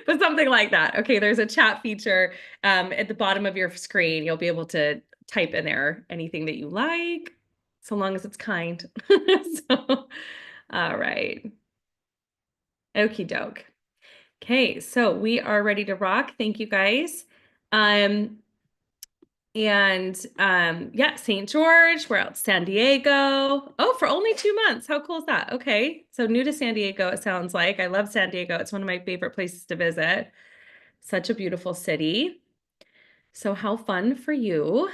But something like that. Okay, there's a chat feature at the bottom of your screen. You'll be able to type in there anything that you like, so long as it's kind. So, all right. Okie doke. Okay, so we are ready to rock. Thank you guys. Um, yeah, St. George, we're out San Diego. Oh, for only 2 months. How cool is that? Okay. So new to San Diego, it sounds like. I love San Diego. It's one of my favorite places to visit. Such a beautiful city. So how fun for you.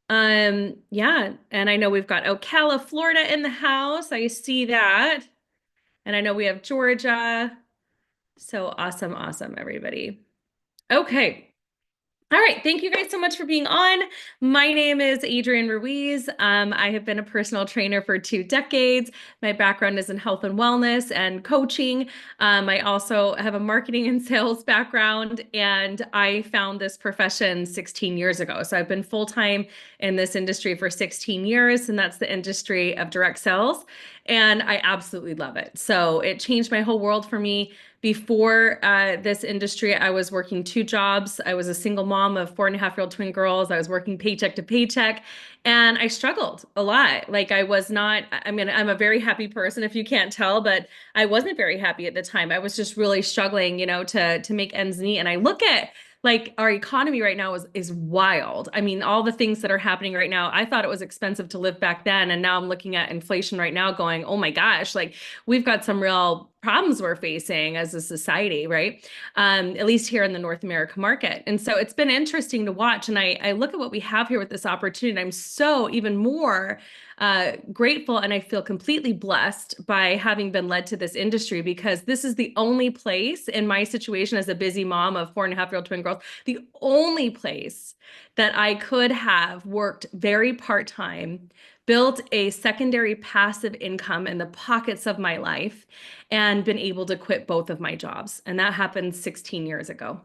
Yeah, and I know we've got Ocala, Florida in the house. I see that. And I know we have Georgia. So awesome, awesome, everybody. Okay. All right. Thank you guys so much for being on. My name is Adrienne Ruiz. I have been a personal trainer for 2 decades. My background is in health and wellness and coaching. I also have a marketing and sales background, and I found this profession 16 years ago. So I've been full-time in this industry for 16 years, and that's the industry of direct sales. And I absolutely love it. So it changed my whole world for me. Before this industry, I was working 2 jobs. I was a single mom of 4.5-year-old twin girls. I was working paycheck to paycheck, and I struggled a lot. Like I was not, I mean, I'm a very happy person if you can't tell, but I wasn't very happy at the time. I was just really struggling, to make ends meet. And I look at like our economy right now is wild. I mean, all the things that are happening right now, I thought it was expensive to live back then. And now I'm looking at inflation right now going, oh my gosh, like we've got some real problems we're facing as a society, right? At least here in the North America market. And so it's been interesting to watch. And I look at what we have here with this opportunity. I'm so even more grateful, and I feel completely blessed by having been led to this industry, because this is the only place in my situation as a busy mom of 4.5-year-old twin girls, the only place that I could have worked very part-time, built a secondary passive income in the pockets of my life, and been able to quit both of my jobs. And that happened 16 years ago.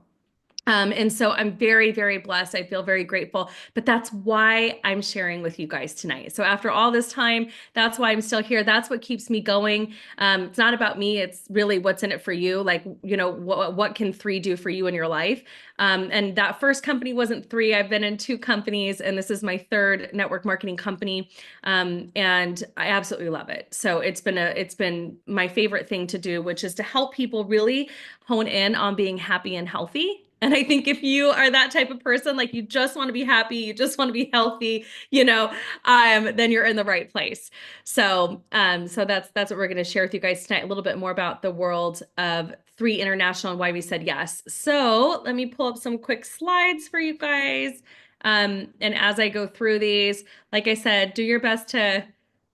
And so I'm very, very blessed. I feel very grateful, but that's why I'm sharing with you guys tonight. So after all this time, that's why I'm still here. That's what keeps me going. It's not about me. It's really what's in it for you. Like, what can 3 do for you in your life? And that first company wasn't 3. I've been in 2 companies, and this is my 3rd network marketing company. And I absolutely love it. So it's been my favorite thing to do, which is to help people really hone in on being happy and healthy. And I think if you are that type of person, like you just want to be happy, you just want to be healthy, then you're in the right place. So that's what we're going to share with you guys tonight, a little bit more about the world of 3 International and why we said yes. So let me pull up some quick slides for you guys. And as I go through these, like I said, do your best to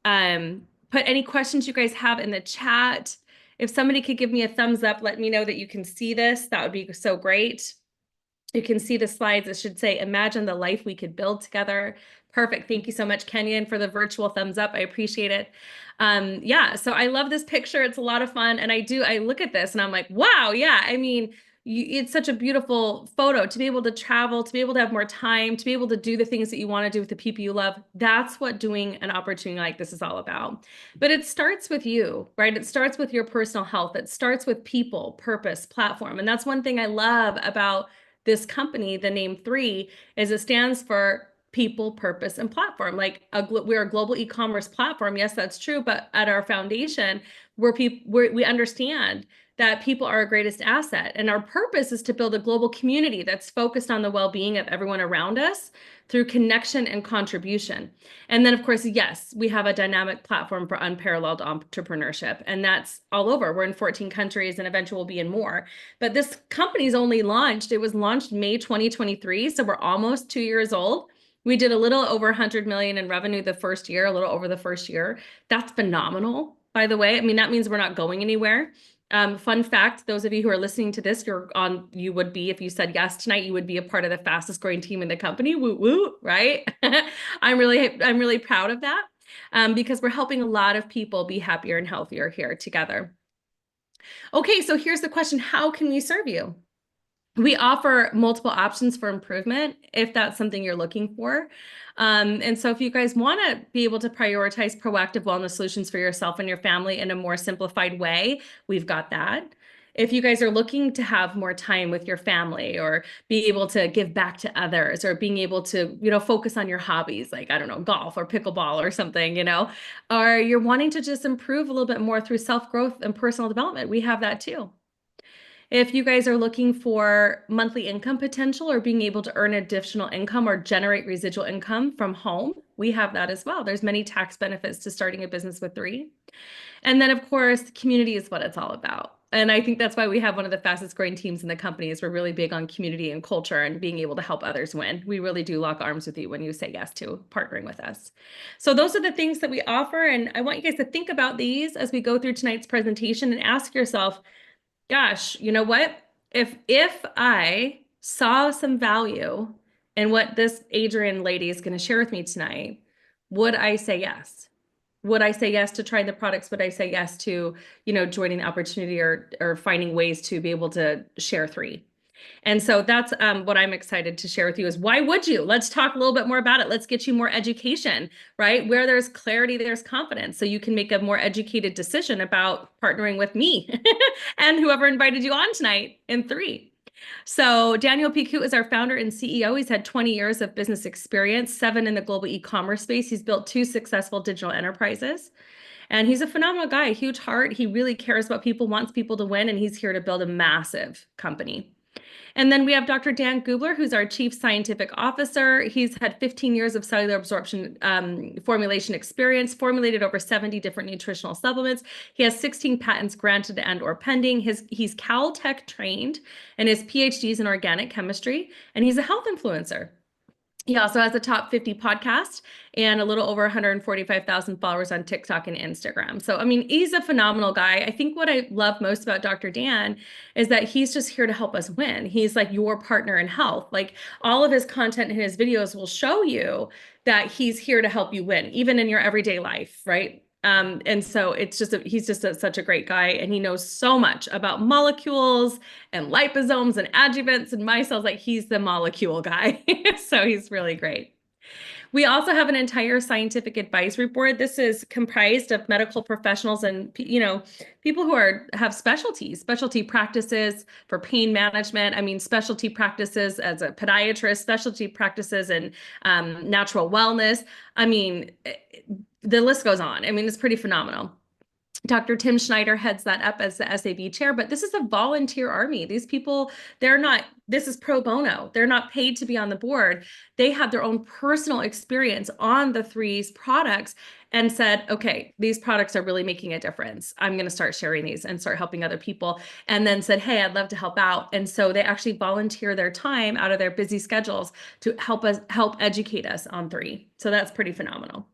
put any questions you guys have in the chat. If somebody could give me a thumbs up, let me know that you can see this. That would be so great. You can see the slides. It should say, imagine the life we could build together. Perfect. Thank you so much, Kenyon, for the virtual thumbs up. I appreciate it. Yeah, so I love this picture. It's a lot of fun. And I look at this and I'm like, wow, yeah, I mean, it's such a beautiful photo to be able to travel, to be able to have more time, to be able to do the things that you want to do with the people you love. That's what doing an opportunity like this is all about. But it starts with you, right? It starts with your personal health. It starts with people, purpose, platform. And that's one thing I love about this company, the name 3, is it stands for people, purpose, and platform. Like we're a global e-commerce platform. Yes, that's true. But at our foundation, we understand that people are our greatest asset. And our purpose is to build a global community that's focused on the well-being of everyone around us through connection and contribution. And then, of course, yes, we have a dynamic platform for unparalleled entrepreneurship. And that's all over. We're in 14 countries, and eventually we'll be in more. But this company's only launched, it was launched May 2023. So we're almost 2 years old. We did a little over 100 million in revenue the first year, a little over the first year. That's phenomenal, by the way. I mean, that means we're not going anywhere. Fun fact, those of you who are listening to this, you would be, if you said yes tonight, you would be a part of the fastest growing team in the company. Woo woo, right? I'm really proud of that, because we're helping a lot of people be happier and healthier here together. Okay, so here's the question: how can we serve you? We offer multiple options for improvement if that's something you're looking for. And so if you guys want to be able to prioritize proactive wellness solutions for yourself and your family in a more simplified way, we've got that. If you guys are looking to have more time with your family or be able to give back to others or being able to, focus on your hobbies, like, I don't know, golf or pickleball or something, or you're wanting to just improve a little bit more through self-growth and personal development, we have that too. If you guys are looking for monthly income potential or being able to earn additional income or generate residual income from home, we have that as well. There's many tax benefits to starting a business with 3. And then, of course, community is what it's all about. And I think that's why we have one of the fastest growing teams in the company is we're really big on community and culture and being able to help others win. We really do lock arms with you when you say yes to partnering with us. So those are the things that we offer. And I want you guys to think about these as we go through tonight's presentation and ask yourself, gosh, you know what? If I saw some value in what this Adrienne lady is going to share with me tonight, would I say yes? Would I say yes to trying the products? Would I say yes to, joining the opportunity or finding ways to be able to share 3? And so that's what I'm excited to share with you is why would you? Let's talk a little bit more about it. Let's get you more education, right? Where there's clarity, there's confidence. So you can make a more educated decision about partnering with me and whoever invited you on tonight in 3. So Daniel Picoult is our founder and CEO. He's had 20 years of business experience, 7 in the global e-commerce space. He's built 2 successful digital enterprises. And he's a phenomenal guy, huge heart. He really cares about people, wants people to win, and he's here to build a massive company. And then we have Dr. Dan Gubler, who's our Chief Scientific Officer. He's had 15 years of cellular absorption formulation experience, formulated over 70 different nutritional supplements. He has 16 patents granted and or pending. He's Caltech trained and his PhDs in organic chemistry, and he's a health influencer. He also has a top 50 podcast and a little over 145,000 followers on TikTok and Instagram. So, I mean, he's a phenomenal guy. I think what I love most about Dr. Dan is that he's just here to help us win. He's like your partner in health. Like all of his content and his videos will show you that he's here to help you win, even in your everyday life, right? And so he's just such a great guy, and he knows so much about molecules and liposomes and adjuvants and micelles. Like he's the molecule guy. So he's really great. We also have an entire scientific advisory board. This is comprised of medical professionals and, people who have specialty practices for pain management. I mean, specialty practices as a podiatrist, specialty practices in natural wellness. I mean, the list goes on. I mean, it's pretty phenomenal. Dr. Tim Schneider heads that up as the SAB chair, but this is a volunteer army. These people, this is pro bono. They're not paid to be on the board. They have their own personal experience on the 3's products and said, okay, these products are really making a difference. I'm going to start sharing these and start helping other people. And then said, hey, I'd love to help out. And so they actually volunteer their time out of their busy schedules to help educate us on 3. So that's pretty phenomenal.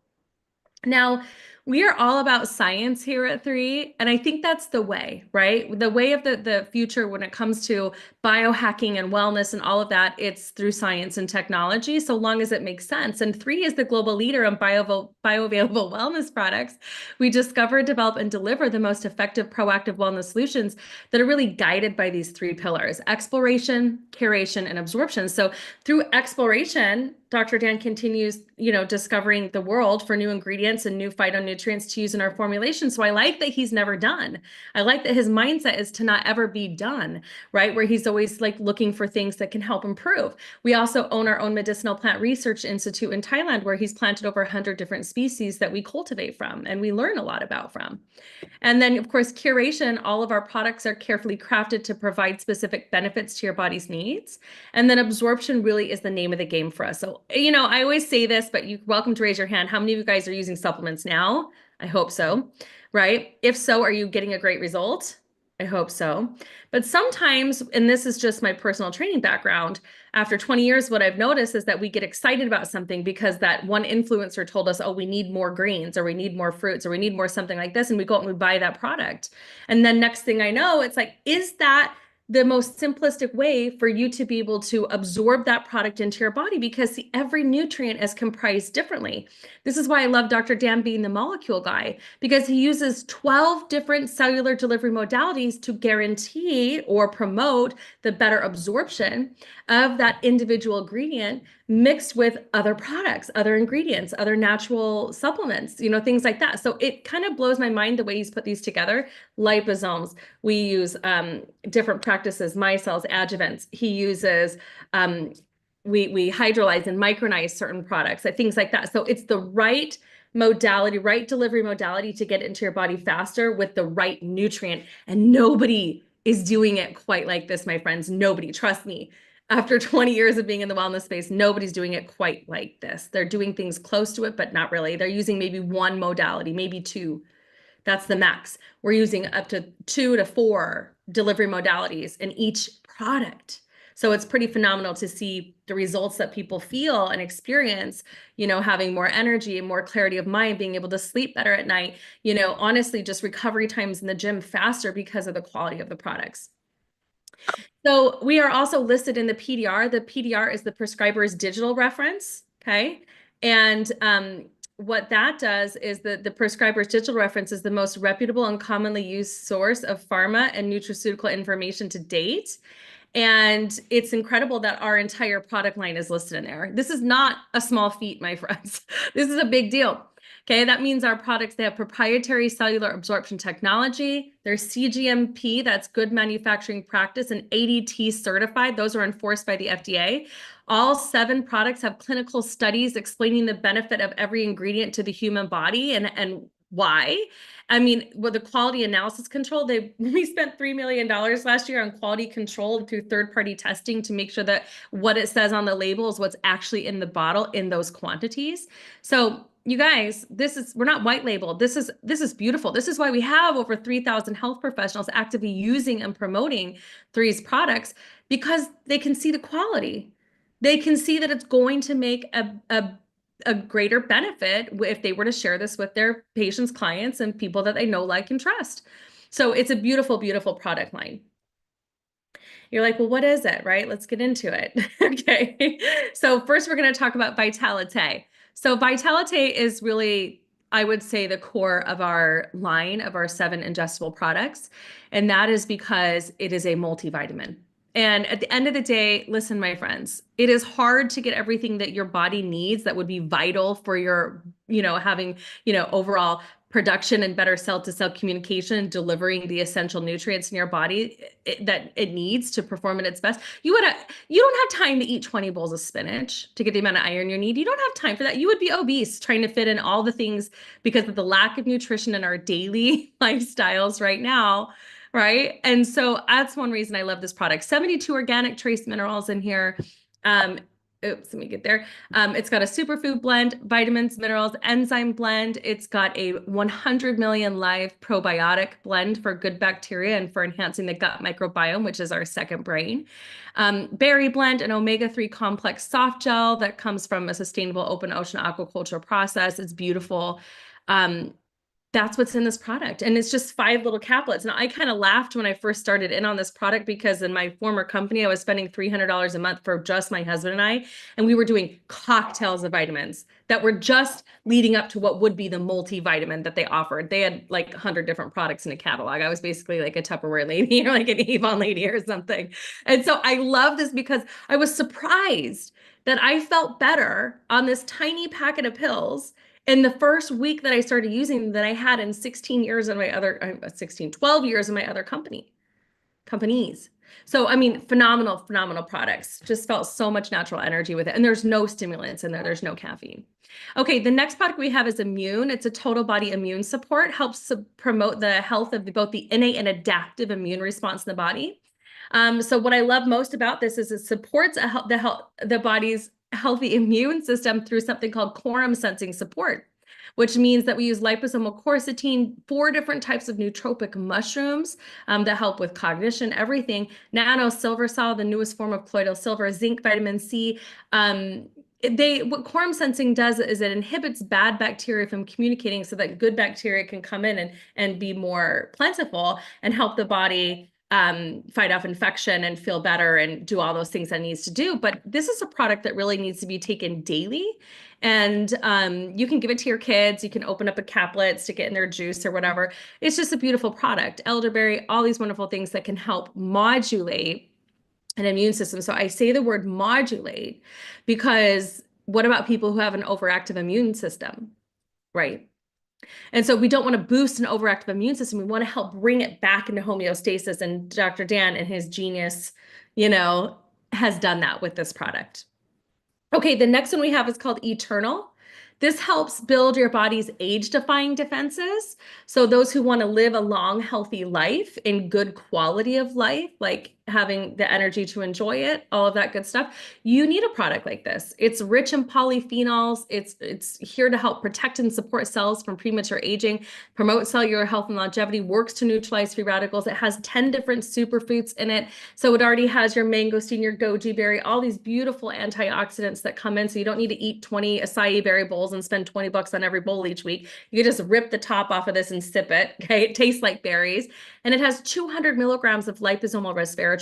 Now, we are all about science here at 3, and I think that's the way, right? The way of the future when it comes to biohacking and wellness and all of that, it's through science and technology, so long as it makes sense. And 3 is the global leader in bioavailable wellness products. We discover, develop, and deliver the most effective proactive wellness solutions that are really guided by these 3 pillars: exploration, curation, and absorption. So through exploration, Dr. Dan continues, discovering the world for new ingredients and new phytonutrients to use in our formulation. So I like that he's never done. I like that his mindset is to not ever be done, right? Where he's always like looking for things that can help improve. We also own our own medicinal plant research institute in Thailand, where he's planted over 100 different species that we cultivate from and we learn a lot about from. And then, of course, curation, all of our products are carefully crafted to provide specific benefits to your body's needs. And then absorption really is the name of the game for us. So, I always say this, but you're welcome to raise your hand. How many of you guys are using supplements now? I hope so, right? If so, are you getting a great result? I hope so. But sometimes, and this is just my personal training background, after 20 years, what I've noticed is that we get excited about something because that one influencer told us, oh, we need more greens, or we need more fruits, or we need more something like this. And we go out and we buy that product. And then next thing I know, it's like, is that the most simplistic way for you to be able to absorb that product into your body, because every nutrient is comprised differently. This is why I love Dr. Dan being the molecule guy, because he uses 12 different cellular delivery modalities to guarantee or promote the better absorption of that individual ingredient mixed with other products, other ingredients, other natural supplements, things like that. So it kind of blows my mind the way he's put these together. Liposomes, we use different practices, micelles, adjuvants. He uses, we hydrolyze and micronize certain products, things like that. So it's the right modality, right delivery modality to get into your body faster with the right nutrient. And nobody is doing it quite like this, my friends. Nobody, trust me. After 20 years of being in the wellness space, nobody's doing it quite like this. They're doing things close to it, but not really. They're using maybe one modality, maybe two. That's the max. We're using up to 2 to 4 delivery modalities in each product. So it's pretty phenomenal to see the results that people feel and experience, having more energy and more clarity of mind, being able to sleep better at night, honestly, just recovery times in the gym faster because of the quality of the products. So we are also listed in the PDR. The PDR is the prescriber's digital reference, okay? And what that does is the prescriber's digital reference is the most reputable and commonly used source of pharma and nutraceutical information to date. And it's incredible that our entire product line is listed in there. This is not a small feat, my friends. This is a big deal. Okay, that means our products, they have proprietary cellular absorption technology. They're CGMP, that's good manufacturing practice, and ADT certified. Those are enforced by the FDA. All 7 products have clinical studies explaining the benefit of every ingredient to the human body and why. I mean, with the quality analysis control, we spent $3 million last year on quality control through third-party testing to make sure that what it says on the label is what's actually in the bottle in those quantities. So you guys, we're not white labeled. This is beautiful. This is why we have over 3,000 health professionals actively using and promoting these products, because they can see the quality. They can see that it's going to make a greater benefit if they were to share this with their patients, clients, and people that they know, like, and trust. So it's a beautiful, beautiful product line. You're like, well, what is it, right? Let's get into it. Okay. So first we're going to talk about Vitalite. So Vitalite is really, I would say, the core of our line of our 7 ingestible products. And that is because it is a multivitamin. And at the end of the day, listen, my friends, it is hard to get everything that your body needs that would be vital for your, having, overall production and better cell-to-cell communication and delivering the essential nutrients in your body that it needs to perform at its best. You don't have time to eat 20 bowls of spinach to get the amount of iron you need. You don't have time for that. You would be obese trying to fit in all the things because of the lack of nutrition in our daily lifestyles right now. Right. And so that's one reason I love this product. 72 organic trace minerals in here. Oops, let me get there. It's got a superfood blend, vitamins, minerals, enzyme blend. It's got a 100 million live probiotic blend for good bacteria and for enhancing the gut microbiome, which is our second brain. Berry blend, an omega-3 complex soft gel that comes from a sustainable open ocean aquaculture process. It's beautiful. That's what's in this product. And it's just 5 little caplets. And I kind of laughed when I first started in on this product, because in my former company, I was spending $300 a month for just my husband and I, and we were doing cocktails of vitamins that were just leading up to what would be the multivitamin that they offered. They had like 100 different products in a catalog. I was basically like a Tupperware lady or like an Avon lady or something. And so I love this because I was surprised that I felt better on this tiny packet of pills in the first week that I started using than I had in 16 years in my other, 12 years in my other companies. So, I mean, phenomenal products. Just felt so much natural energy with it. And there's no stimulants in there. There's no caffeine. Okay, the next product we have is Immune. It's a total body immune support, helps to promote the health of both the innate and adaptive immune response in the body. So what I love most about this is it supports the body's healthy immune system through something called quorum sensing support, which means that we use liposomal quercetin, 4 different types of nootropic mushrooms that help with cognition, everything. Nano silver sol, the newest form of colloidal silver, zinc, vitamin C. What quorum sensing does is it inhibits bad bacteria from communicating so that good bacteria can come in and be more plentiful and help the body fight off infection and feel better and do all those things that it needs to do. But this is a product that really needs to be taken daily. And you can give it to your kids. You can open up a caplet, stick it in their juice or whatever. It's just a beautiful product. Elderberry, all these wonderful things that can help modulate an immune system. So I say the word modulate because what about people who have an overactive immune system, right? And so we don't want to boost an overactive immune system. We want to help bring it back into homeostasis. And Dr. Dan and his genius, has done that with this product. Okay, the next one we have is called Eternal. This helps build your body's age-defying defenses. So those who want to live a long, healthy life in good quality of life, like having the energy to enjoy it, all of that good stuff, you need a product like this. It's rich in polyphenols. It's here to help protect and support cells from premature aging, promote cellular health and longevity, works to neutralize free radicals. It has 10 different superfoods in it. So it already has your mangosteen, your goji berry, all these beautiful antioxidants that come in. So you don't need to eat 20 acai berry bowls and spend 20 bucks on every bowl each week. You can just rip the top off of this and sip it. Okay, it tastes like berries. And it has 200 milligrams of liposomal resveratrol.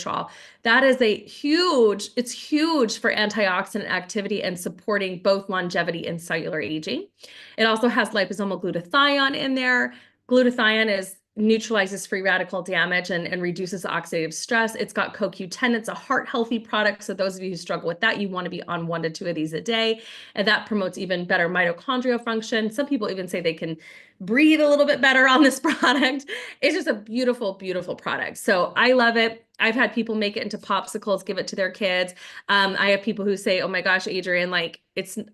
That is it's huge for antioxidant activity and supporting both longevity and cellular aging. It also has liposomal glutathione in there. Glutathione neutralizes free radical damage and reduces oxidative stress. It's got CoQ10. It's a heart healthy product. So those of you who struggle with that, you want to be on 1 to 2 of these a day. And that promotes even better mitochondrial function. Some people even say they can breathe a little bit better on this product. It's just a beautiful, beautiful product. So I love it. I've had people make it into popsicles, give it to their kids. I have people who say, oh my gosh, Adrienne, like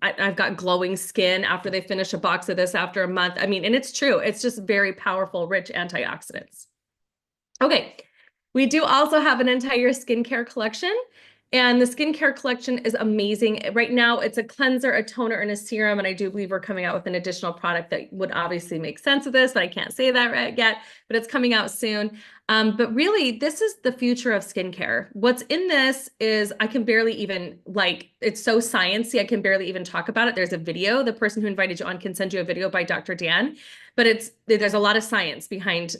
I've got glowing skin after they finish a box of this after a month. I mean, and it's true. It's just very powerful, rich antioxidants. Okay. We do also have an entire skincare collection. And the skincare collection is amazing. Right now, it's a cleanser, a toner, and a serum. And I do believe we're coming out with an additional product that would obviously make sense of this, but I can't say that right yet, but it's coming out soon. But really, this is the future of skincare. What's in this is I can barely even, it's so sciencey, I can barely even talk about it. There's a video. The person who invited you on can send you a video by Dr. Dan, but there's a lot of science behind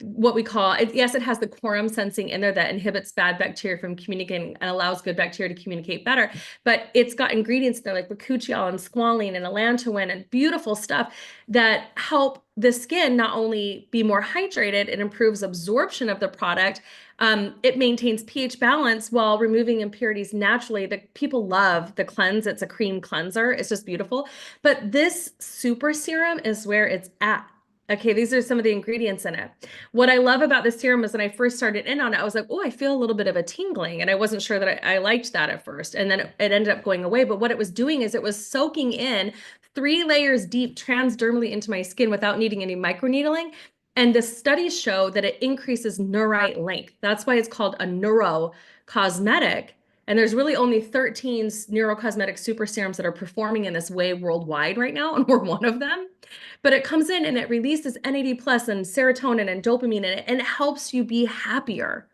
what we call it. Yes, it has the quorum sensing in there that inhibits bad bacteria from communicating and allows good bacteria to communicate better. But it's got ingredients in there like bakuchiol and squalene and allantoin and beautiful stuff that help the skin not only be more hydrated, it improves absorption of the product. It maintains pH balance while removing impurities naturally. People love the cleanse. It's a cream cleanser. It's just beautiful. But this super serum is where it's at. Okay, these are some of the ingredients in it. What I love about this serum is when I first started in on it, I was like, oh, I feel a little bit of a tingling. And I wasn't sure that I liked that at first. And then it ended up going away. But what it was doing is it was soaking in 3 layers deep transdermally into my skin without needing any microneedling. And the studies show that it increases neurite length. That's why it's called a neurocosmetic. And there's really only 13 neurocosmetic super serums that are performing in this way worldwide right now, and we're one of them. But it comes in and it releases NAD plus and serotonin and dopamine, and it helps you be happier.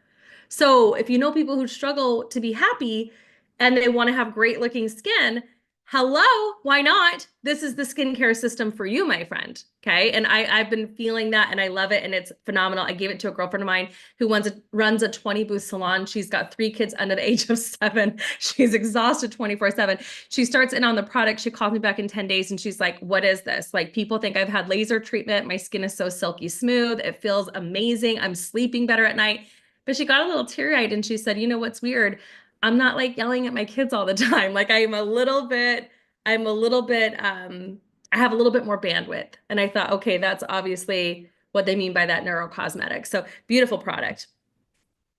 So if you know people who struggle to be happy and they want to have great looking skin, hello, why not? This is the skincare system for you, my friend. Okay. And I've been feeling that and I love it. And it's phenomenal. I gave it to a girlfriend of mine who runs a 20 booth salon. She's got 3 kids under the age of 7. She's exhausted 24/7. She starts in on the product. She calls me back in 10 days and she's like, what is this? Like, people think I've had laser treatment. My skin is so silky smooth. It feels amazing. I'm sleeping better at night. But she got a little teary-eyed and she said, you know what's weird? I'm not like yelling at my kids all the time. Like I have a little bit more bandwidth. And I thought, okay, that's obviously what they mean by that neurocosmetic. So beautiful product.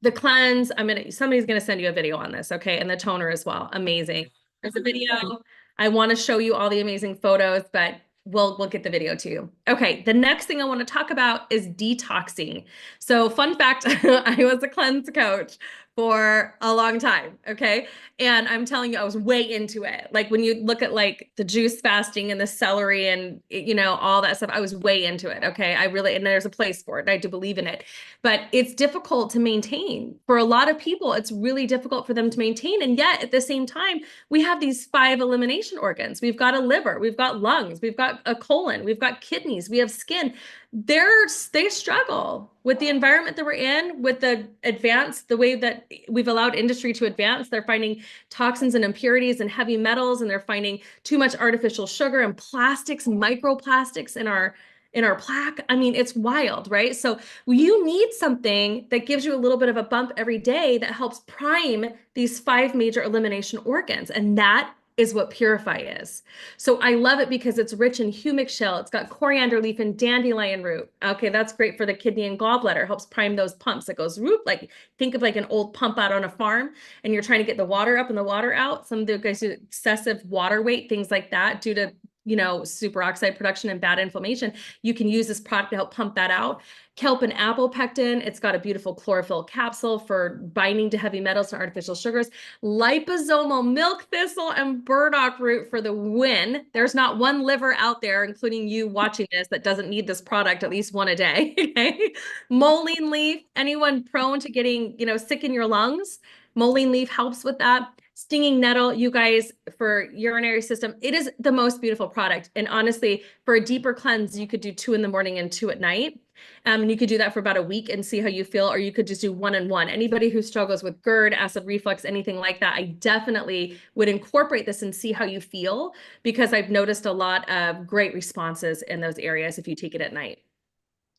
The cleanse, somebody's going to send you a video on this. Okay. And the toner as well. Amazing. There's a video. I want to show you all the amazing photos, but we'll get the video to you. Okay. The next thing I want to talk about is detoxing. So fun fact, I was a cleanse coach for a long time. Okay. And I'm telling you, I was way into it. Like when you look at like the juice fasting and the celery and, all that stuff, I was way into it. Okay. And there's a place for it. And I do believe in it, but it's difficult to maintain for a lot of people. It's really difficult for them to maintain. And yet at the same time, we have these 5 elimination organs. We've got a liver, we've got lungs, we've got a colon, we've got kidneys, we have skin. They struggle with the environment that we're in, with the way that we've allowed industry to advance. They're finding toxins and impurities and heavy metals, and they're finding too much artificial sugar and plastics, microplastics in our plaque. I mean, it's wild, right? So you need something that gives you a little bit of a bump every day that helps prime these 5 major elimination organs. And that is what Purify is. So I love it because it's rich in humic shell. It's got coriander leaf and dandelion root. Okay, that's great for the kidney and gallbladder. Helps prime those pumps. It goes whoop, like think of like an old pump out on a farm and you're trying to get the water up and the water out. Some of the guys do excessive water weight, things like that due to superoxide production and bad inflammation. You can use this product to help pump that out. Kelp and apple pectin. It's got a beautiful chlorophyll capsule for binding to heavy metals and artificial sugars. Liposomal milk thistle and burdock root for the win. There's not one liver out there, including you watching this, that doesn't need this product at least one a day. Okay. Mullein leaf. Anyone prone to getting, sick in your lungs, mullein leaf helps with that. Stinging nettle, you guys, for urinary system, it is the most beautiful product. And honestly, for a deeper cleanse, you could do 2 in the morning and 2 at night. And you could do that for about a week and see how you feel, or you could just do 1 and 1. Anybody who struggles with GERD, acid reflux, anything like that, I definitely would incorporate this and see how you feel, because I've noticed a lot of great responses in those areas if you take it at night.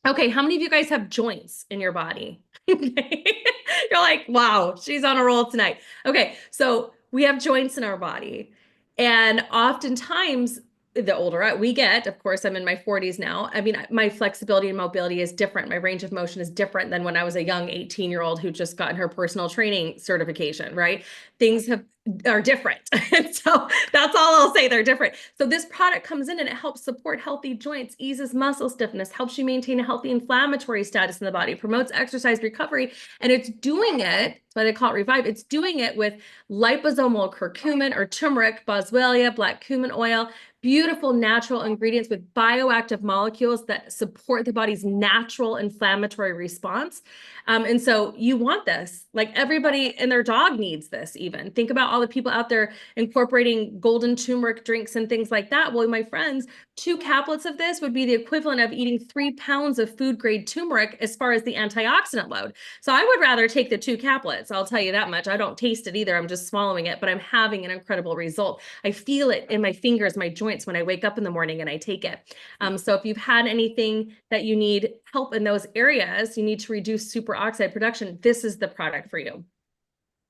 Okay, how many of you guys have joints in your body? You're like, wow, she's on a roll tonight. Okay, so we have joints in our body. And oftentimes, the older we get, of course, I'm in my 40s now. I mean, my flexibility and mobility is different. My range of motion is different than when I was a young 18-year-old who just gotten her personal training certification, right? Things are different. And so that's all I'll say, they're different. So this product comes in and it helps support healthy joints, eases muscle stiffness, helps you maintain a healthy inflammatory status in the body, promotes exercise recovery, and it's doing it, that's why they call it Revive, it's doing it with liposomal curcumin or turmeric, boswellia, black cumin oil, beautiful natural ingredients with bioactive molecules that support the body's natural inflammatory response. And so you want this, like everybody and their dog needs this even. Think about all the people out there incorporating golden turmeric drinks and things like that. Well, my friends, 2 caplets of this would be the equivalent of eating 3 pounds of food grade turmeric as far as the antioxidant load. So I would rather take the 2 caplets. I'll tell you that much. I don't taste it either. I'm just swallowing it, but I'm having an incredible result. I feel it in my fingers, my joints when I wake up in the morning and I take it. So if you've had anything that you need help in those areas, you need to reduce superoxide production, this is the product for you.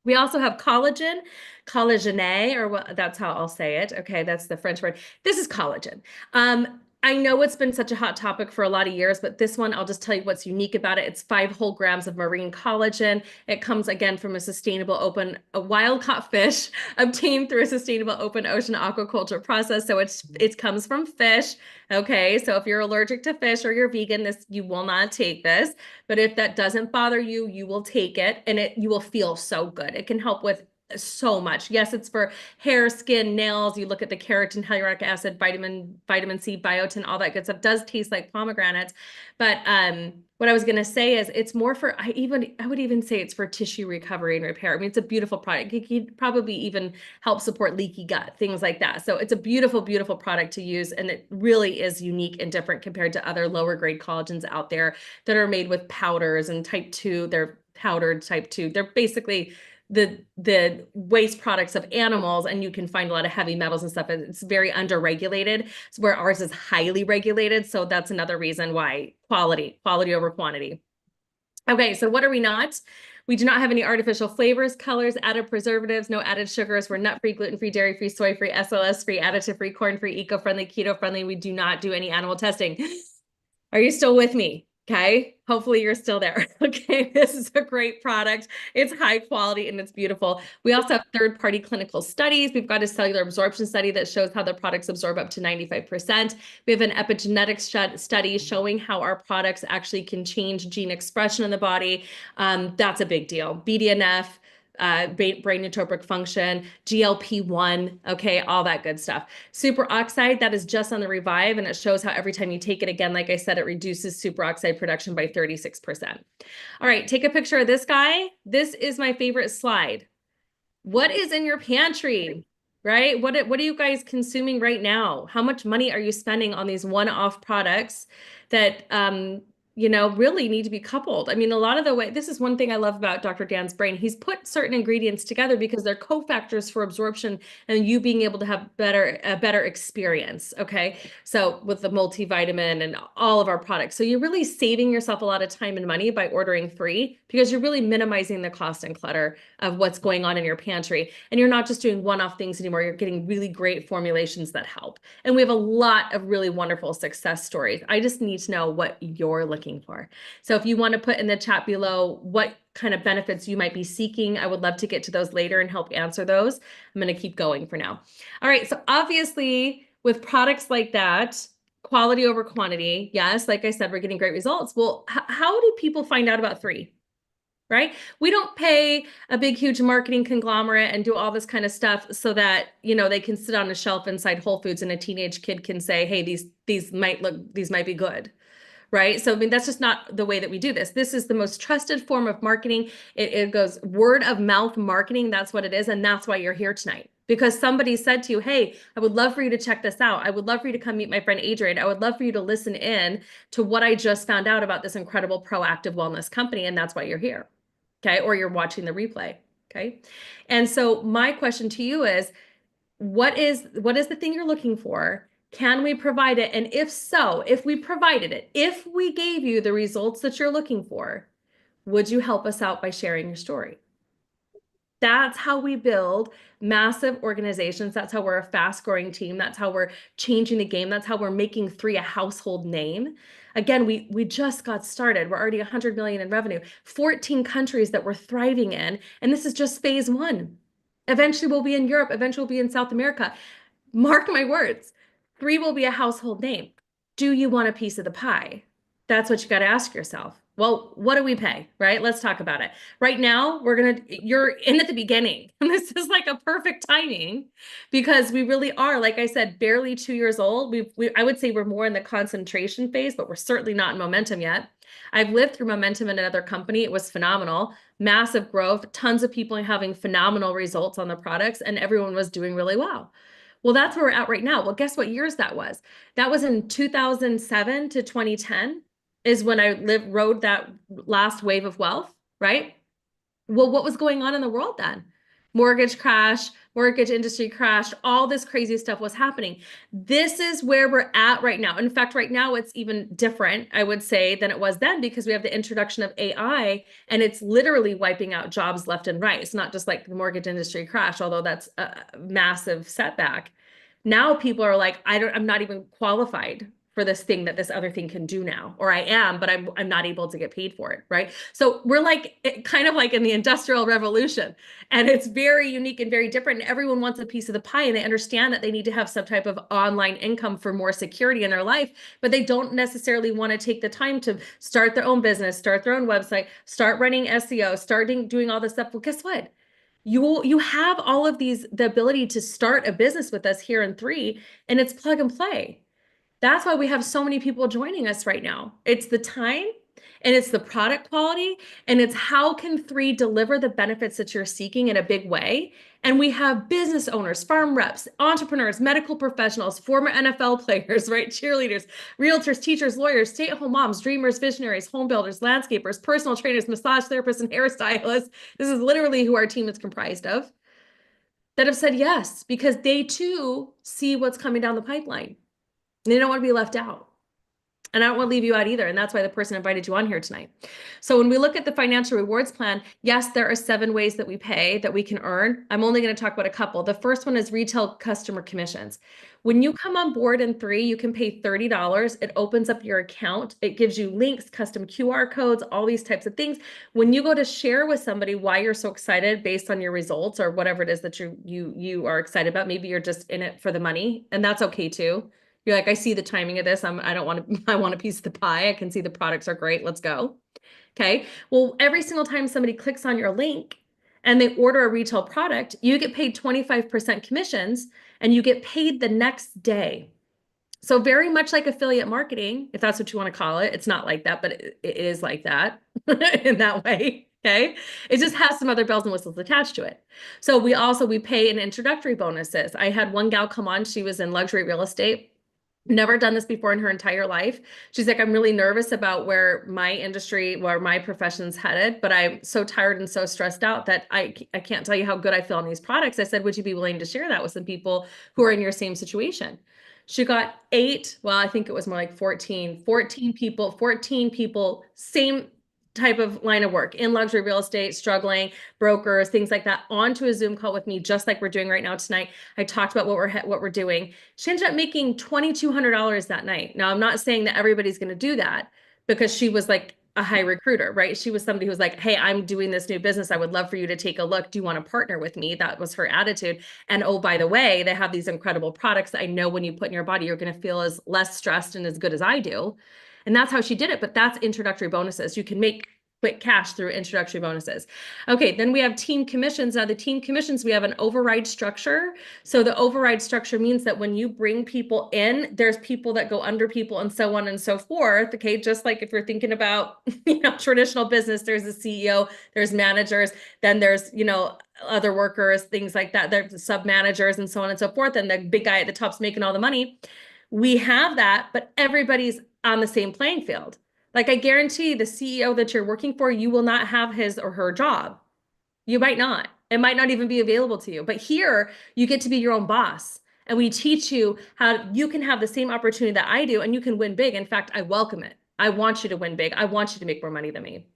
We also have collagen, collagen, or that's how I'll say it. Okay, that's the French word. This is collagen. I know it's been such a hot topic for a lot of years, but this one, I'll just tell you what's unique about it. It's 5 whole grams of marine collagen. It comes again from a wild caught fish obtained through a sustainable open ocean aquaculture process. So it comes from fish. Okay, so if you're allergic to fish or you're vegan, you will not take this. But if that doesn't bother you, you will take it and you will feel so good. It can help with so much. Yes, it's for hair, skin, nails. You look at the keratin, hyaluronic acid, vitamin C, biotin, all that good stuff. Does taste like pomegranates. But what I was going to say is it's more for, I would even say it's for tissue recovery and repair. I mean, it's a beautiful product. It can probably even help support leaky gut, things like that. So it's a beautiful, beautiful product to use. And it really is unique and different compared to other lower grade collagens out there that are made with powders and type 2. They're powdered type 2. They're basically the waste products of animals, and you can find a lot of heavy metals and stuff. It's very underregulated, so where ours is highly regulated. So that's another reason why quality over quantity. Okay, so what are we not? We do not have any artificial flavors, colors, added preservatives, no added sugars. We're nut-free, gluten-free, dairy-free, soy-free, SLS-free, additive-free, corn-free, eco-friendly, keto-friendly. We do not do any animal testing. Are you still with me? Okay, hopefully you're still there. Okay, this is a great product. It's high quality and it's beautiful. We also have third-party clinical studies. We've got a cellular absorption study that shows how the products absorb up to 95%. We have an epigenetics study showing how our products actually can change gene expression in the body. That's a big deal. BDNF, brain nootropic function, GLP-1, okay, all that good stuff. Superoxide, that is just on the Revive, and it shows how every time you take it again, like I said, it reduces superoxide production by 36%. All right, take a picture of this guy. This is my favorite slide. What is in your pantry, right? What are you guys consuming right now? How much money are you spending on these one-off products that really need to be coupled? I mean, a lot of the way, this is one thing I love about Dr. Dan's Brain. He's put certain ingredients together because they're cofactors for absorption and you being able to have a better experience. Okay. So with the multivitamin and all of our products. So you're really saving yourself a lot of time and money by ordering 3 because you're really minimizing the cost and clutter of what's going on in your pantry. And you're not just doing one-off things anymore. You're getting really great formulations that help. And we have a lot of really wonderful success stories. I just need to know what you're looking for. So if you want to put in the chat below what kind of benefits you might be seeking, I would love to get to those later and help answer those. I'm going to keep going for now. All right. So obviously with products like that, quality over quantity. Yes. Like I said, we're getting great results. Well, how do people find out about 3? Right? We don't pay a big, huge marketing conglomerate and do all this kind of stuff so that, they can sit on a shelf inside Whole Foods and a teenage kid can say, hey, these might be good. Right? So, I mean, that's just not the way that we do this. This is the most trusted form of marketing. It goes word of mouth marketing. That's what it is. And that's why you're here tonight. Because somebody said to you, hey, I would love for you to check this out. I would love for you to come meet my friend Adrienne. I would love for you to listen in to what I just found out about this incredible proactive wellness company. And that's why you're here. Okay. Or you're watching the replay. Okay. And so my question to you is, what is the thing you're looking for? Can we provide it? And if so, if we provided it, if we gave you the results that you're looking for, would you help us out by sharing your story? That's how we build massive organizations. That's how we're a fast growing team. That's how we're changing the game. That's how we're making 3 a household name. Again, we just got started. We're already 100 million in revenue, 14 countries that we're thriving in. And this is just phase 1. Eventually we'll be in Europe. Eventually we'll be in South America. Mark my words, 3 will be a household name. Do you want a piece of the pie? That's what you got to ask yourself. Well, what do we pay, right? Let's talk about it. Right now, you're in at the beginning. And this is like a perfect timing because we really are, like I said, barely 2 years old. I would say we're more in the concentration phase, but we're certainly not in momentum yet. I've lived through momentum in another company. It was phenomenal, massive growth, tons of people having phenomenal results on the products, and everyone was doing really well. Well, that's where we're at right now. Well, guess what years that was? That was in 2007 to 2010 is when I rode that last wave of wealth, right? Well, what was going on in the world then? Mortgage crash, mortgage industry crash, all this crazy stuff was happening. This is where we're at right now. In fact, right now it's even different, I would say, than it was then because we have the introduction of AI and it's literally wiping out jobs left and right. It's not just like the mortgage industry crash, although that's a massive setback. Now people are like, I'm not even qualified for this thing that this other thing can do now, or I am, but I'm not able to get paid for it, right? So we're like kind of like in the Industrial Revolution, and it's very unique and very different. And everyone wants a piece of the pie, and they understand that they need to have some type of online income for more security in their life, but they don't necessarily want to take the time to start their own business, start their own website, start running SEO, starting doing all this stuff. Well, guess what? You have all of these, the ability to start a business with us here in 3, and it's plug and play. That's why we have so many people joining us right now. It's the time and it's the product quality and it's how can 3 deliver the benefits that you're seeking in a big way. And we have business owners, farm reps, entrepreneurs, medical professionals, former NFL players, right? Cheerleaders, realtors, teachers, lawyers, stay-at-home moms, dreamers, visionaries, home builders, landscapers, personal trainers, massage therapists, and hairstylists. This is literally who our team is comprised of that have said yes, because they too see what's coming down the pipeline. They don't want to be left out. And I don't want to leave you out either. And that's why the person invited you on here tonight. So when we look at the financial rewards plan, yes, there are 7 ways that we pay that we can earn. I'm only going to talk about a couple. The first one is retail customer commissions. When you come on board in 3, you can pay $30. It opens up your account. It gives you links, custom QR codes, all these types of things. When you go to share with somebody why you're so excited based on your results or whatever it is that you are excited about, maybe you're just in it for the money, and that's okay too. You're like, I see the timing of this. I don't want to, I want a piece of the pie. I can see the products are great. Let's go. Okay. Well, every single time somebody clicks on your link and they order a retail product, you get paid 25% commissions and you get paid the next day. So very much like affiliate marketing, if that's what you want to call it. It's not like that, but it is like that in that way. Okay. It just has some other bells and whistles attached to it. So we pay in introductory bonuses. I had one gal come on, she was in luxury real estate. Never done this before in her entire life. She's like, I'm really nervous about where my industry, where my profession's headed, but I'm so tired and so stressed out that I can't tell you how good I feel on these products. I said, would you be willing to share that with some people who are in your same situation? She got 8, well, I think it was more like 14 people, same type of line of work in luxury real estate, struggling, brokers, things like that, onto a Zoom call with me, just like we're doing right now tonight. I talked about what we're doing. She ended up making $2,200 that night. Now, I'm not saying that everybody's going to do that because she was like a high recruiter, right? She was somebody who was like, hey, I'm doing this new business. I would love for you to take a look. Do you want to partner with me? That was her attitude. And oh, by the way, they have these incredible products that I know when you put in your body, you're going to feel as less stressed and as good as I do. And that's how she did it. But that's introductory bonuses. You can make quick cash through introductory bonuses. Okay, then we have team commissions. Now the team commissions, we have an override structure. So the override structure means that when you bring people in, there's people that go under people and so on and so forth. Okay, just like if you're thinking about, traditional business, there's a CEO, there's managers, then there's, other workers, things like that. There's sub managers and so on and so forth. And the big guy at the top's making all the money. We have that, but everybody's on the same playing field. Like I guarantee the CEO that you're working for, you will not have his or her job. You might not. It might not even be available to you. But here, you get to be your own boss. And we teach you how you can have the same opportunity that I do and you can win big. In fact, I welcome it. I want you to win big. I want you to make more money than me.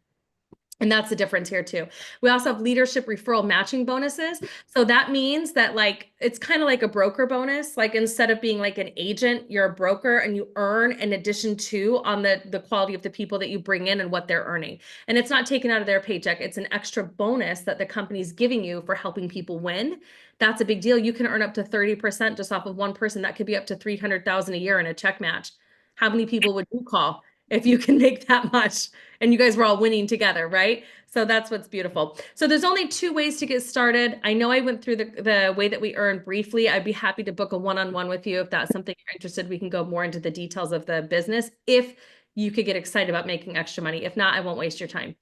And that's the difference here too. We also have leadership referral matching bonuses. So that means that it's kind of like a broker bonus. Like instead of being like an agent, you're a broker and you earn in addition to on the quality of the people that you bring in and what they're earning. And it's not taken out of their paycheck. It's an extra bonus that the company's giving you for helping people win. That's a big deal. You can earn up to 30% just off of one person. That could be up to 300,000 a year in a check match. How many people would you call if you can make that much and you guys were all winning together, right? So that's what's beautiful. So there's only 2 ways to get started. I know I went through the way that we earn briefly. I'd be happy to book a one-on-one with you. If that's something you're interested, we can go more into the details of the business if you could get excited about making extra money. If not, I won't waste your time.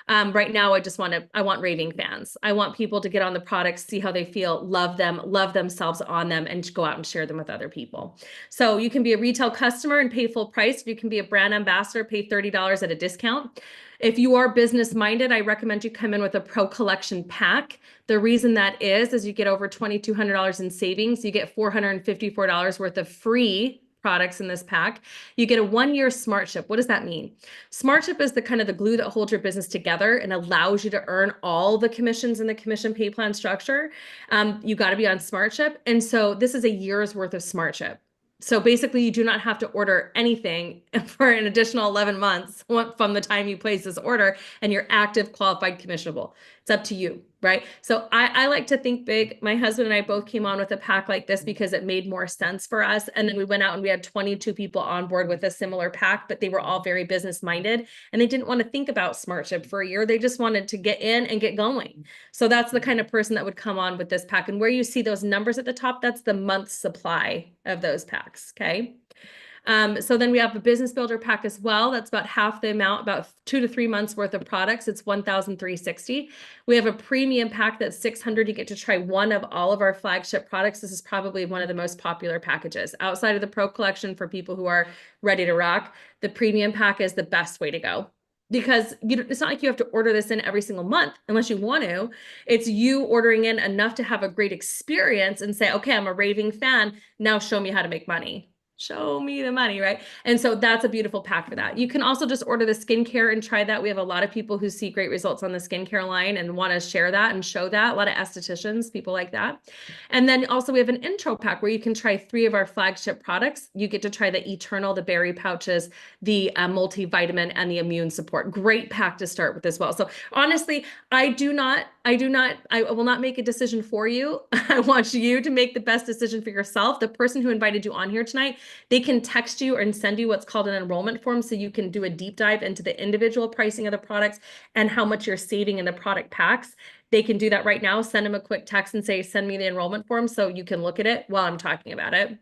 Right now, I want raving fans. I want people to get on the products, see how they feel, love them, love themselves on them, and go out and share them with other people. So you can be a retail customer and pay full price. You can be a brand ambassador, pay $30 at a discount. If you are business minded, I recommend you come in with a pro collection pack. The reason that is you get over $2,200 in savings. You get $454 worth of free products in this pack. You get a 1-year SmartShip. What does that mean? SmartShip is the kind of the glue that holds your business together and allows you to earn all the commissions in the commission pay plan structure. You got to be on SmartShip. And so this is a year's worth of SmartShip. So basically you do not have to order anything for an additional 11 months from the time you place this order and you're active, qualified, commissionable. It's up to you, right? So I like to think big. My husband and I both came on with a pack like this because it made more sense for us. And then we went out and we had 22 people on board with a similar pack, but they were all very business minded and they didn't want to think about SmartShip for a year. They just wanted to get in and get going. So that's the kind of person that would come on with this pack. And where you see those numbers at the top, that's the month's supply of those packs, okay? So then we have a business builder pack as well. That's about half the amount, about 2 to 3 months worth of products. It's $1,360. We have a premium pack that's $600. You get to try one of all of our flagship products. This is probably one of the most popular packages outside of the Pro Collection for people who are ready to rock. The premium pack is the best way to go. Because it's not like you have to order this in every single month unless you want to. It's you ordering in enough to have a great experience and say, okay, I'm a raving fan. Now show me how to make money. Show me the money, right? And so that's a beautiful pack for that. You can also just order the skincare and try that. We have a lot of people who see great results on the skincare line and want to share that and show that. A lot of estheticians, people like that. And then also we have an intro pack where you can try 3 of our flagship products. You get to try the Eternal, the berry pouches, the multivitamin, and the immune support. Great pack to start with as well. So honestly, I will not make a decision for you. I want you to make the best decision for yourself. The person who invited you on here tonight, they can text you and send you what's called an enrollment form so you can do a deep dive into the individual pricing of the products and how much you're saving in the product packs. They can do that right now. Send them a quick text and say, send me the enrollment form so you can look at it while I'm talking about it.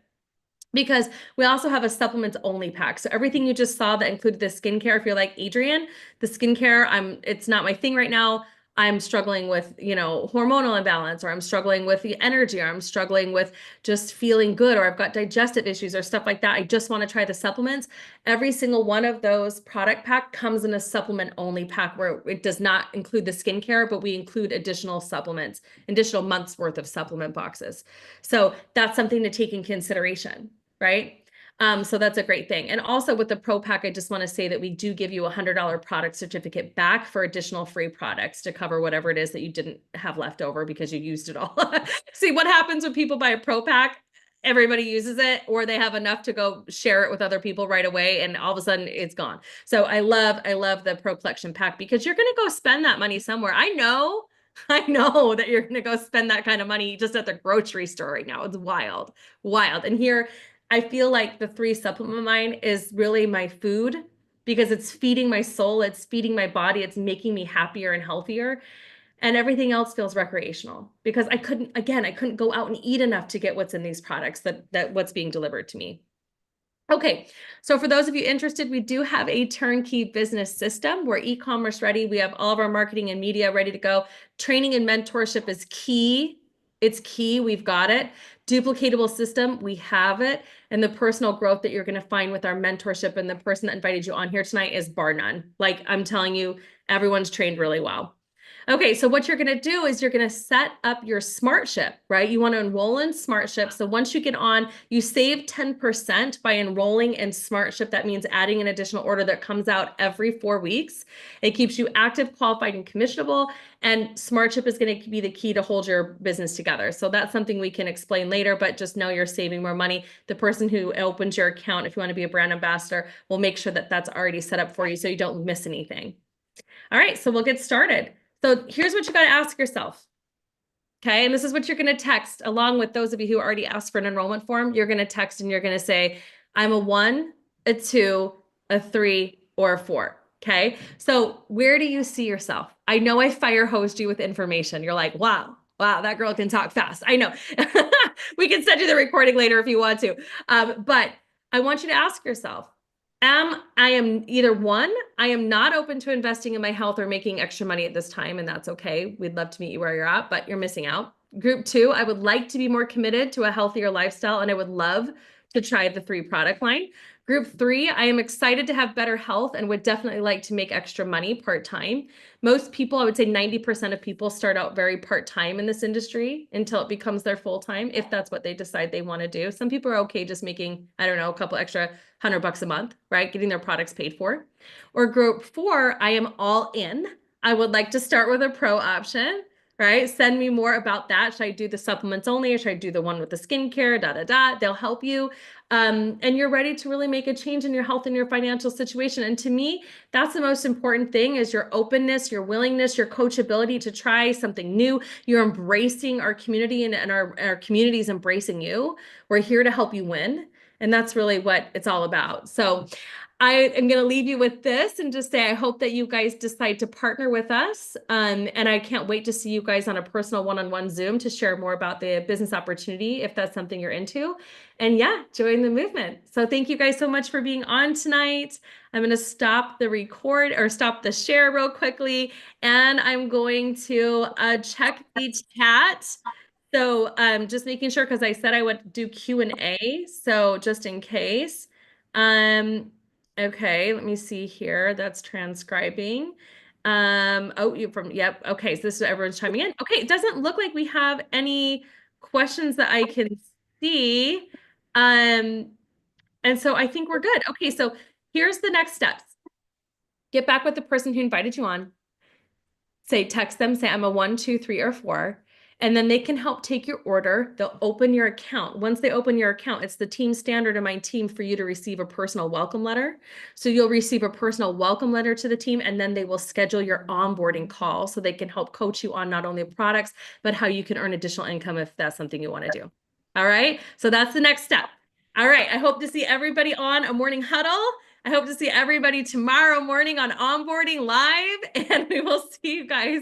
Because we also have a supplements only pack. So everything you just saw that included the skincare, if you're like Adrienne, the skincare, it's not my thing right now. I'm struggling with, hormonal imbalance, or I'm struggling with the energy, or I'm struggling with just feeling good, or I've got digestive issues or stuff like that. I just want to try the supplements. Every single one of those product pack comes in a supplement only pack where it does not include the skincare, but we include additional supplements, additional months worth of supplement boxes. So that's something to take in consideration, right? So that's a great thing. And also with the Pro Pack, I just want to say that we do give you a $100 product certificate back for additional free products to cover whatever it is that you didn't have left over because you used it all. See what happens when people buy a Pro Pack? Everybody uses it, or they have enough to go share it with other people right away, and all of a sudden it's gone. So I love the Pro Collection Pack because you're going to go spend that money somewhere. I know that you're going to go spend that kind of money just at the grocery store right now. It's wild, wild. And here, I feel like the 3 supplement line is really my food because it's feeding my soul, it's feeding my body, it's making me happier and healthier. And everything else feels recreational because I couldn't go out and eat enough to get what's in these products that what's being delivered to me. Okay, so for those of you interested, we do have a turnkey business system. We're e-commerce ready. We have all of our marketing and media ready to go. Training and mentorship is key. It's key. We've got it. Duplicatable system, we have it. And the personal growth that you're going to find with our mentorship and the person that invited you on here tonight is bar none. Like I'm telling you, everyone's trained really well. Okay, so what you're going to do is you're going to set up your SmartShip, right? You want to enroll in SmartShip. So once you get on, you save 10% by enrolling in SmartShip. That means adding an additional order that comes out every 4 weeks. It keeps you active, qualified, and commissionable. And SmartShip is going to be the key to hold your business together. So that's something we can explain later, but just know you're saving more money. The person who opens your account, if you want to be a brand ambassador, will make sure that that's already set up for you so you don't miss anything. All right, so we'll get started. So here's what you got to ask yourself. Okay, and this is what you're going to text along with those of you who already asked for an enrollment form. You're going to text and you're going to say, I'm a 1, a 2, a 3, or a 4. Okay, so where do you see yourself? I know I fire hosed you with information. You're like, wow, that girl can talk fast. I know. We can send you the recording later if you want to. But I want you to ask yourself, I am either 1, I am not open to investing in my health or making extra money at this time, and that's okay. We'd love to meet you where you're at, but you're missing out. Group 2, I would like to be more committed to a healthier lifestyle, and I would love to try the 3 product line. Group 3, I am excited to have better health and would definitely like to make extra money part-time. Most people, I would say 90% of people start out very part-time in this industry until it becomes their full-time, if that's what they decide they want to do. Some people are okay just making, I don't know, a couple extra $100 a month, right? Getting their products paid for. Or group 4, I am all in. I would like to start with a pro option, right? Send me more about that. Should I do the supplements only, or should I do the one with the skincare, They'll help you. And you're ready to really make a change in your health and your financial situation. And to me, that's the most important thing, is your openness, your willingness, your coachability to try something new. You're embracing our community, and our community is embracing you. We're here to help you win. And that's really what it's all about. So I am going to leave you with this and just say, I hope that you guys decide to partner with us. And I can't wait to see you guys on a personal one-on-one Zoom to share more about the business opportunity, if that's something you're into. And yeah, join the movement. So thank you guys so much for being on tonight. I'm going to stop the share real quickly. And I'm going to check the chat. So just making sure, because I said I would do Q&A. So just in case. Okay, let me see here. That's transcribing. Yep. Okay, so this is everyone's chiming in. Okay, it doesn't look like we have any questions that I can see. And so I think we're good. Okay, so here's the next steps. Get back with the person who invited you on. Say, text them, say, I'm a 1, 2, 3, or 4. And then they can help take your order. They'll open your account. Once they open your account, it's the team standard in my team for you to receive a personal welcome letter. So you'll receive a personal welcome letter to the team, and then they will schedule your onboarding call so they can help coach you on not only products, but how you can earn additional income if that's something you want to do. All right. So that's the next step. All right. I hope to see everybody on a morning huddle. I hope to see everybody tomorrow morning on Onboarding Live, and we will see you guys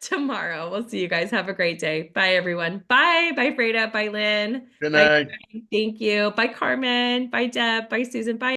tomorrow. We'll see you guys. Have a great day. Bye, everyone. Bye. Bye, Freda. Bye, Lynn. Good Bye. night. Thank you. Bye, Carmen. Bye, Deb. Bye, Susan. Bye.